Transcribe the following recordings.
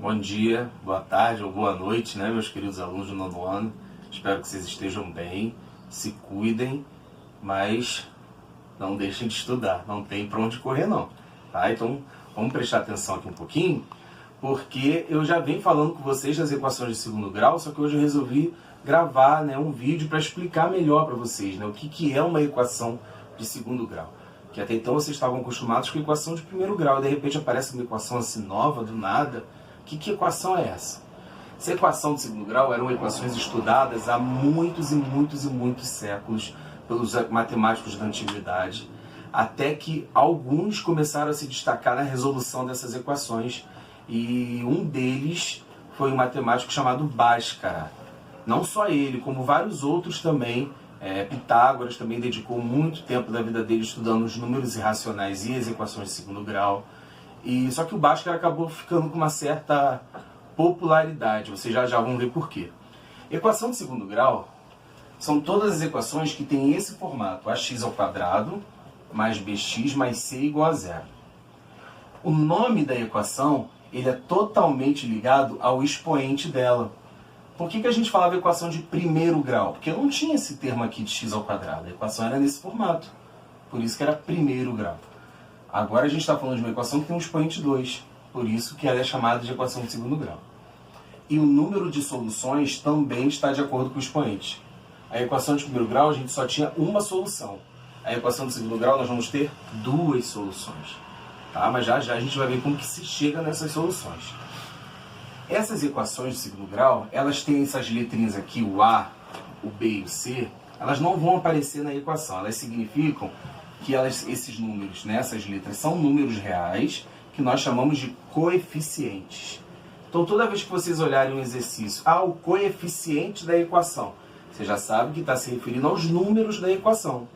Bom dia, boa tarde ou boa noite, né, meus queridos alunos do nono ano. Espero que vocês estejam bem, se cuidem, mas não deixem de estudar, não tem para onde correr não, tá? Então vamos prestar atenção aqui um pouquinho, porque eu já venho falando com vocês das equações de segundo grau, só que hoje eu resolvi gravar, né, um vídeo para explicar melhor para vocês, né, o que é uma equação de segundo grau. Que até então vocês estavam acostumados com equação de primeiro grau, e de repente aparece uma equação assim nova, do nada. Que equação é essa? Essa equação de segundo grau eram equações estudadas há muitos e muitos e muitos séculos pelos matemáticos da antiguidade, até que alguns começaram a se destacar na resolução dessas equações, e um deles foi um matemático chamado Bhaskara. Não só ele, como vários outros também. Pitágoras também dedicou muito tempo da vida dele estudando os números irracionais e as equações de segundo grau. Só que o Bhaskara acabou ficando com uma certa popularidade, vocês já vão ver por quê. Equação de segundo grau são todas as equações que têm esse formato, ax² mais bx mais c igual a zero. O nome da equação ele é totalmente ligado ao expoente dela. Por que a gente falava equação de primeiro grau? Porque não tinha esse termo aqui de x², a equação era nesse formato, por isso que era primeiro grau. Agora a gente está falando de uma equação que tem um expoente 2, por isso que ela é chamada de equação de segundo grau. E o número de soluções também está de acordo com o expoente. A equação de primeiro grau a gente só tinha uma solução. A equação de segundo grau nós vamos ter duas soluções. Tá? Mas já a gente vai ver como que se chega nessas soluções. Essas equações de segundo grau, elas têm essas letrinhas aqui, o A, o B e o C, elas não vão aparecer na equação. Elas significam que esses números, né, essas letras, são números reais que nós chamamos de coeficientes. Então, toda vez que vocês olharem um exercício, o coeficiente da equação, você já sabe que está se referindo aos números da equação.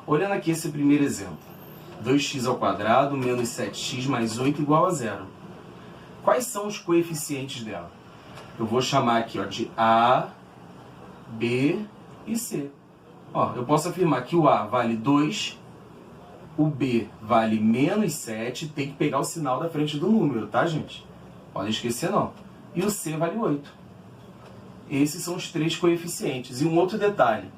Olhando aqui esse primeiro exemplo, 2x² menos 7x mais 8 igual a zero. Quais são os coeficientes dela? Eu vou chamar aqui de A, B e C. Eu posso afirmar que o A vale 2, o B vale menos 7, tem que pegar o sinal da frente do número, tá, gente? Pode esquecer não. E o C vale 8. Esses são os três coeficientes. E um outro detalhe,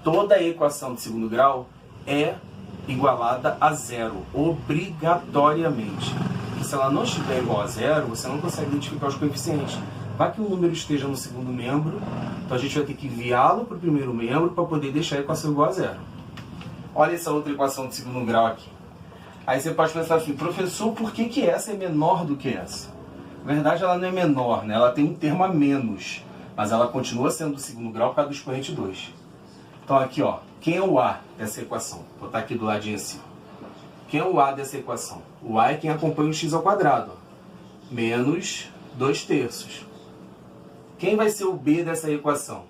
toda equação de segundo grau é igualada a zero, obrigatoriamente. E se ela não estiver igual a zero, você não consegue identificar os coeficientes. Vai que o número esteja no segundo membro, então a gente vai ter que enviá-lo para o primeiro membro para poder deixar a equação igual a zero. Olha essa outra equação de segundo grau aqui. Aí você pode pensar assim, professor, por que essa é menor do que essa? Na verdade, ela não é menor, né? Ela tem um termo a menos, mas ela continua sendo do segundo grau por causa do expoente 2. Então aqui, quem é o A dessa equação? Vou botar aqui do ladinho assim. Quem é o A dessa equação? O A é quem acompanha o x², menos 2/3. Quem vai ser o B dessa equação?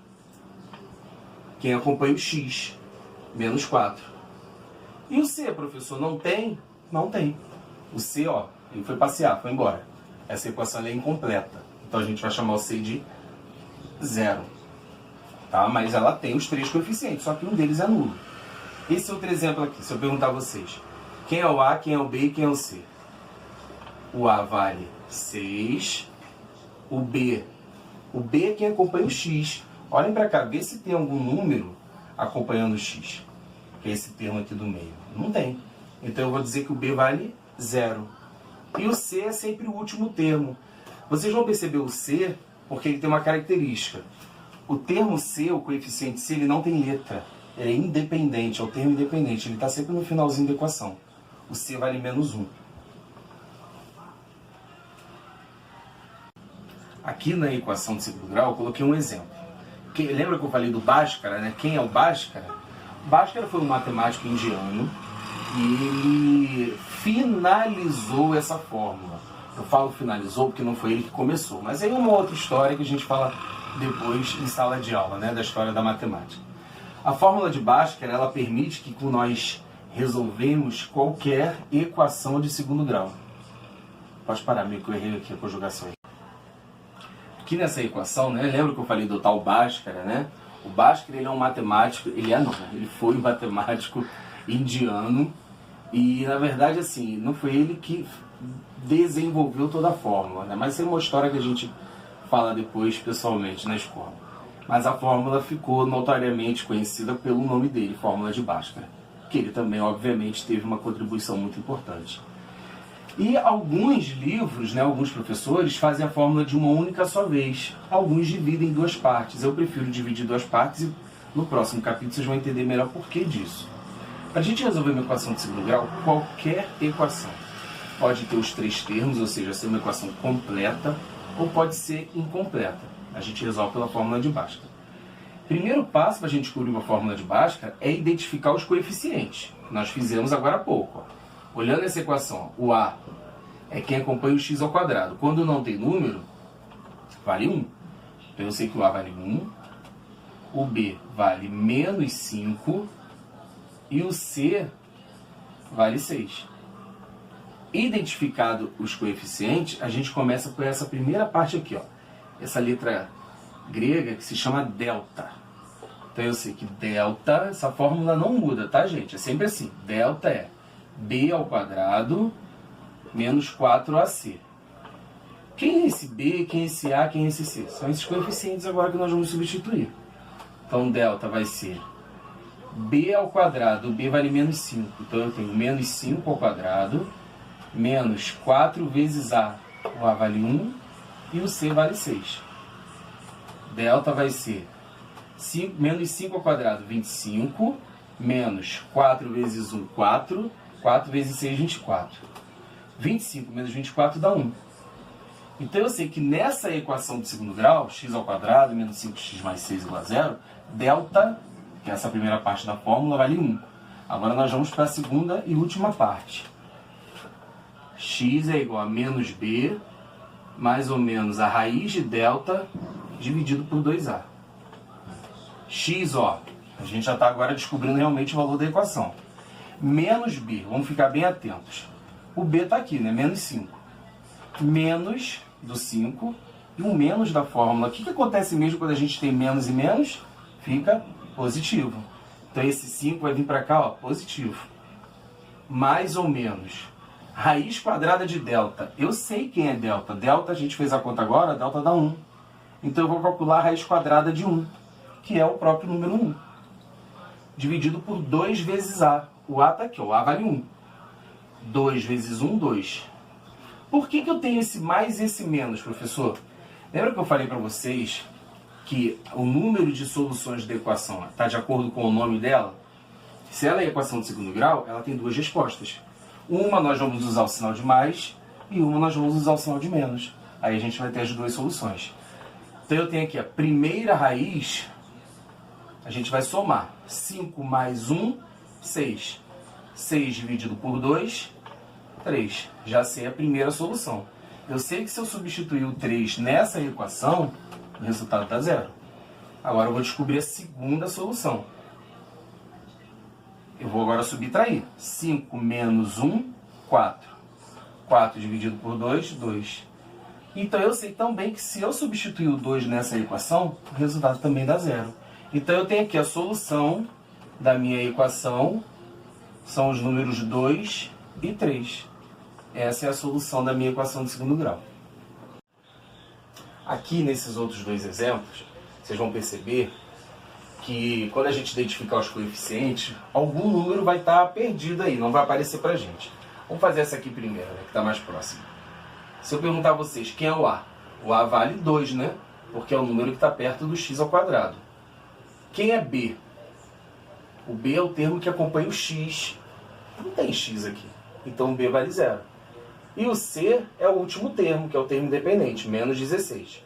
Quem acompanha o x, menos 4. E o C, professor, não tem? Não tem. O C, ele foi passear, foi embora. Essa equação é incompleta. Então a gente vai chamar o C de zero. Tá? Mas ela tem os três coeficientes, só que um deles é nulo. Esse outro exemplo aqui, se eu perguntar a vocês. Quem é o A, quem é o B e quem é o C? O A vale 6. O B é quem acompanha o x. Olhem para cá, vê se tem algum número acompanhando o x. Que é esse termo aqui do meio. Não tem. Então eu vou dizer que o B vale 0. E o C é sempre o último termo. Vocês vão perceber o C porque ele tem uma característica. O termo C, o coeficiente C, ele não tem letra. Ele é independente, é o termo independente. Ele está sempre no finalzinho da equação. O C vale menos 1. Aqui na equação de segundo grau eu coloquei um exemplo. Lembra que eu falei do Bhaskara, né? Quem é o Bhaskara? Bhaskara foi um matemático indiano e ele finalizou essa fórmula. Eu falo finalizou porque não foi ele que começou, mas aí é uma outra história que a gente fala depois em sala de aula, né? Da história da matemática. A fórmula de Bhaskara, ela permite que nós resolvemos qualquer equação de segundo grau. Pode parar, meio que eu errei aqui a conjugação. Aqui nessa equação, né? Lembra que eu falei do tal Bhaskara, né? O Bhaskara, ele é um matemático, ele foi um matemático indiano E, na verdade, assim, não foi ele que desenvolveu toda a fórmula, né? Mas isso é uma história que a gente fala depois pessoalmente na escola. Mas a fórmula ficou notoriamente conhecida pelo nome dele, Fórmula de Bhaskara, que ele também, obviamente, teve uma contribuição muito importante. E alguns livros, né, alguns professores, fazem a fórmula de uma única só vez. Alguns dividem em duas partes. Eu prefiro dividir em duas partes e no próximo capítulo vocês vão entender melhor o porquê disso. Para a gente resolver uma equação de segundo grau, qualquer equação pode ter os três termos, ou seja, ser uma equação completa ou pode ser incompleta. A gente resolve pela fórmula de Bhaskara. Primeiro passo para a gente descobrir uma fórmula de Bhaskara é identificar os coeficientes. Nós fizemos agora há pouco. Ó. Olhando essa equação, o A é quem acompanha o x ao quadrado. Quando não tem número, vale 1. Então eu sei que o A vale 1, o B vale menos 5 e o C vale 6. Identificado os coeficientes, a gente começa por essa primeira parte aqui, ó. Essa letra grega que se chama delta. Então eu sei que delta, essa fórmula não muda, tá, gente? É sempre assim. Delta é b ao quadrado menos 4ac. Quem é esse b, quem é esse a, quem é esse c? São esses coeficientes agora que nós vamos substituir. Então delta vai ser b ao quadrado, b vale menos 5. Então eu tenho menos 5 ao quadrado menos 4 vezes a. O a vale 1 e o c vale 6. Delta vai ser menos 5 ao quadrado, 25, menos 4 vezes 1, 4, 4 vezes 6, 24. 25 menos 24 dá 1. Então eu sei que nessa equação de segundo grau, x ao quadrado menos 5x mais 6 igual a 0, delta, que é essa primeira parte da fórmula, vale 1. Agora nós vamos para a segunda e última parte. X é igual a menos b, mais ou menos a raiz de delta, dividido por 2a. X, ó, a gente já está agora descobrindo realmente o valor da equação. Menos b, vamos ficar bem atentos. O b está aqui, né? Menos 5. Menos do 5 e um menos da fórmula. O que acontece mesmo quando a gente tem menos e menos? Fica positivo. Então esse 5 vai vir para cá, ó, positivo. Mais ou menos. Raiz quadrada de delta. Eu sei quem é delta. Delta, a gente fez a conta agora, delta dá 1. Então eu vou calcular a raiz quadrada de 1, que é o próprio número 1. Dividido por 2 vezes a. O a está aqui, ó, o a vale 1. 2 vezes 1, 2. Por que eu tenho esse mais e esse menos, professor? Lembra que eu falei para vocês que o número de soluções da equação está de acordo com o nome dela? Se ela é equação de segundo grau, ela tem duas respostas. Uma nós vamos usar o sinal de mais e uma nós vamos usar o sinal de menos. Aí a gente vai ter as duas soluções. Então eu tenho aqui a primeira raiz, a gente vai somar. 5 mais 1, 6. 6 dividido por 2, 3. Já sei a primeira solução. Eu sei que se eu substituir o 3 nessa equação, o resultado dá 0. Agora eu vou descobrir a segunda solução. Eu vou agora subtrair. 5 menos 1, 4. 4 dividido por 2, 2. Então eu sei também que se eu substituir o 2 nessa equação, o resultado também dá 0. Então eu tenho aqui a solução da minha equação, são os números 2 e 3. Essa é a solução da minha equação de segundo grau. Aqui nesses outros dois exemplos, vocês vão perceber que quando a gente identificar os coeficientes, algum número vai estar perdido aí, não vai aparecer pra gente. Vamos fazer essa aqui primeiro, né, que está mais próximo. Se eu perguntar a vocês quem é o A vale 2, né? Porque é o número que está perto do x ao quadrado. Quem é B? O B é o termo que acompanha o x. Não tem x aqui, então o B vale 0. E o C é o último termo, que é o termo independente, menos 16.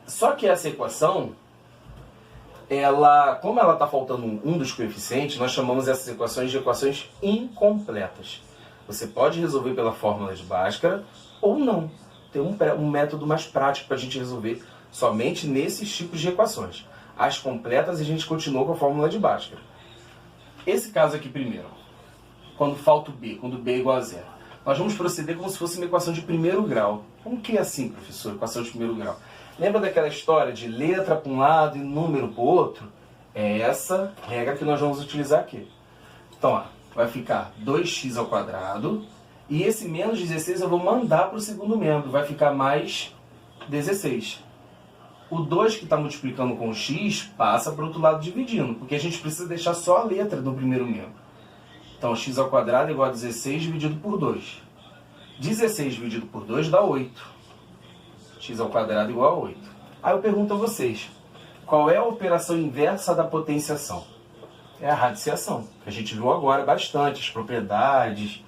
Só que essa equação, como ela está faltando um dos coeficientes, nós chamamos essas equações de equações incompletas. Você pode resolver pela fórmula de Bhaskara ou não. Tem um método mais prático para a gente resolver somente nesses tipos de equações. As completas a gente continua com a fórmula de Bhaskara. Esse caso aqui primeiro, quando falta o B, quando B é igual a 0. Nós vamos proceder como se fosse uma equação de primeiro grau. Como que é assim, professor, equação de primeiro grau? Lembra daquela história de letra para um lado e número para o outro? É essa regra que nós vamos utilizar aqui. Então, ó, vai ficar 2x ao quadrado. E esse menos 16 eu vou mandar para o segundo membro, vai ficar mais 16. O 2 que está multiplicando com o x passa para o outro lado dividindo, porque a gente precisa deixar só a letra no primeiro membro. Então, x ao quadrado é igual a 16 dividido por 2. 16 dividido por 2 dá 8. X ao quadrado igual a 8. Aí eu pergunto a vocês, qual é a operação inversa da potenciação? É a radiciação, que a gente viu agora bastante, as propriedades.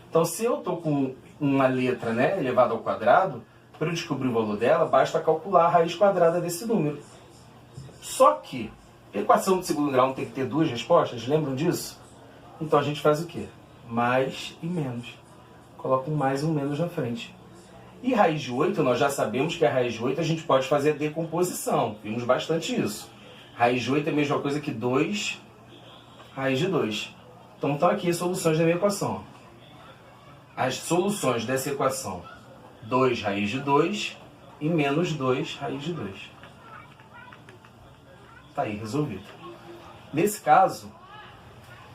Então, se eu estou com uma letra, né, elevada ao quadrado, para eu descobrir o valor dela, basta calcular a raiz quadrada desse número. Só que, equação de segundo grau não tem que ter duas respostas, lembram disso? Então a gente faz o quê? Mais e menos. Coloca um mais e um menos na frente. E raiz de 8, nós já sabemos que a raiz de 8 a gente pode fazer a decomposição. Vimos bastante isso. Raiz de 8 é a mesma coisa que 2 raiz de 2. Então estão aqui as soluções da minha equação. As soluções dessa equação: 2 raiz de 2 e menos 2 raiz de 2. Está aí, resolvido. Nesse caso,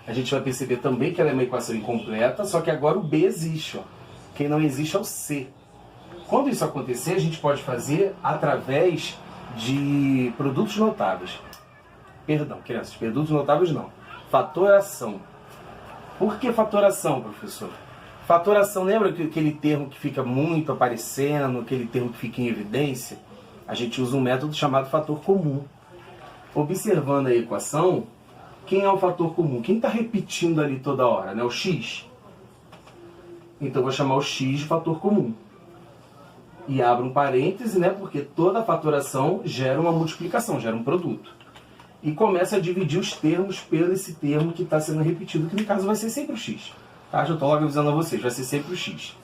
a gente vai perceber também que ela é uma equação incompleta, só que agora o B existe. Ó. Quem não existe é o C. Quando isso acontecer, a gente pode fazer através de produtos notáveis. Perdão, crianças, produtos notáveis não. Fatoração. Por que fatoração, professor? Fatoração, lembra que aquele termo que fica muito aparecendo, aquele termo que fica em evidência? A gente usa um método chamado fator comum. Observando a equação, quem é o fator comum? Quem está repetindo ali toda hora? Né? O x. Então eu vou chamar o x de fator comum. E abro um parêntese, né? Porque toda fatoração gera uma multiplicação, gera um produto. E começa a dividir os termos pelo esse termo que está sendo repetido, que no caso vai ser sempre o x. Tá? Já estou logo avisando a vocês, vai ser sempre o x.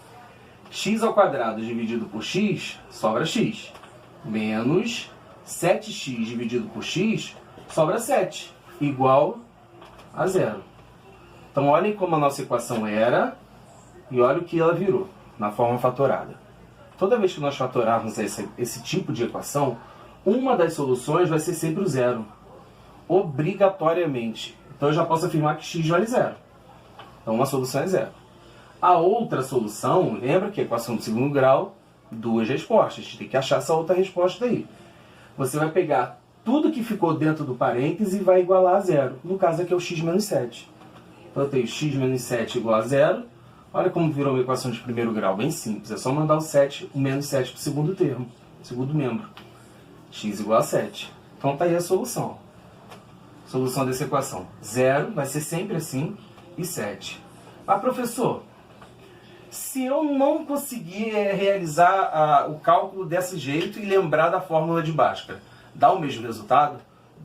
X ao quadrado dividido por x, sobra x. Menos 7x dividido por x, sobra 7. Igual a zero. Então olhem como a nossa equação era e olha o que ela virou na forma fatorada. Toda vez que nós fatorarmos esse tipo de equação, uma das soluções vai ser sempre o zero. Obrigatoriamente. Então eu já posso afirmar que x vale zero. Então uma solução é zero. A outra solução, lembra que a equação de segundo grau, duas respostas. A gente tem que achar essa outra resposta aí. Você vai pegar tudo que ficou dentro do parêntese e vai igualar a zero. No caso aqui é o x menos 7. Então eu tenho x menos 7 igual a zero. Olha como virou uma equação de primeiro grau, bem simples. É só mandar o menos 7 para o segundo termo, segundo membro. X igual a 7. Então está aí a solução. Solução dessa equação. 0 vai ser sempre assim e 7. Ah, professor, se eu não conseguir realizar o cálculo desse jeito e lembrar da fórmula de Bhaskara, dá o mesmo resultado?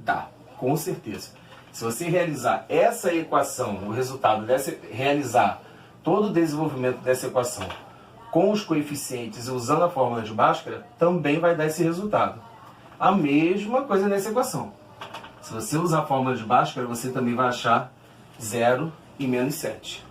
Dá, com certeza. Se você realizar essa equação, o resultado realizar todo o desenvolvimento dessa equação com os coeficientes e usando a fórmula de Bhaskara, também vai dar esse resultado. A mesma coisa nessa equação. Se você usar a fórmula de Bhaskara, você também vai achar 0 e menos 7.